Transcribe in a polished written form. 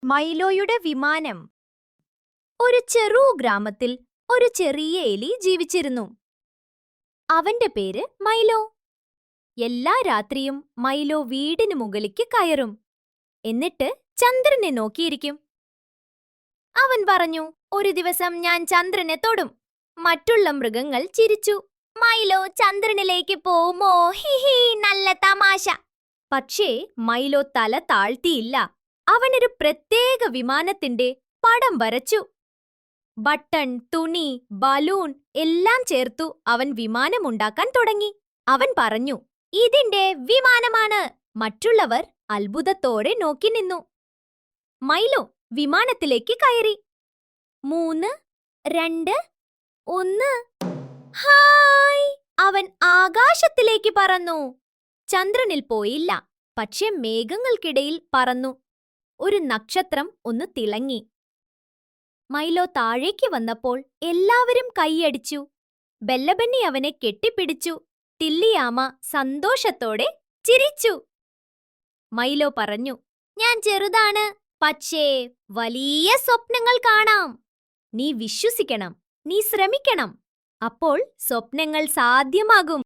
മൈലോയുടെ വിമാനം. ഒരു ചെറു ഗ്രാമത്തിൽ ഒരു ചെറിയ എലി ജീവിച്ചിരുന്നു. അവന്റെ പേര് മൈലോ. എല്ലാ രാത്രിയും മൈലോ വീടിന് മുകളിലേക്ക് കയറും. എന്നിട്ട് ചന്ദ്രനെ നോക്കിയിരിക്കും. അവൻ പറഞ്ഞു, ഒരു ദിവസം ഞാൻ ചന്ദ്രനെ തൊടും. മറ്റുള്ള മൃഗങ്ങൾ ചിരിച്ചു. മൈലോ ചന്ദ്രനിലേക്ക് പോവുമോ? ഹിഹി, നല്ല തമാശ. പക്ഷേ മൈലോ തല താഴ്ത്തിയില്ല. അവനൊരു പ്രത്യേക വിമാനത്തിന്റെ പടം വരച്ചു. ബട്ടൺ, തുണി, ബലൂൺ എല്ലാം ചേർത്തു അവൻ വിമാനമുണ്ടാക്കാൻ തുടങ്ങി. അവൻ പറഞ്ഞു, ഇതിന്റെ വിമാനമാണ്. മറ്റുള്ളവർ അത്ഭുതത്തോടെ നോക്കി നിന്നു. മൈലോ വിമാനത്തിലേക്ക് കയറി. 3, 2, 1. ഹായ്! അവൻ ആകാശത്തിലേക്ക് പറന്നു. ചന്ദ്രനിൽ പോയില്ല, പക്ഷെ മേഘങ്ങൾക്കിടയിൽ പറന്നു. ഒരു നക്ഷത്രം ഒന്ന് തിളങ്ങി. മൈലോ താഴേക്ക് വന്നപ്പോൾ എല്ലാവരും കൈയടിച്ചു. ബെല്ലബന്നി അവനെ കെട്ടിപ്പിടിച്ചു. ടില്ലിയാമ സന്തോഷത്തോടെ ചിരിച്ചു. മൈലോ പറഞ്ഞു, ഞാൻ ചെറുതാണ്, പക്ഷേ വലിയ സ്വപ്നങ്ങൾ കാണാം. നീ വിശ്വസിക്കണം, നീ ശ്രമിക്കണം. അപ്പോൾ സ്വപ്നങ്ങൾ സാധ്യമാകും.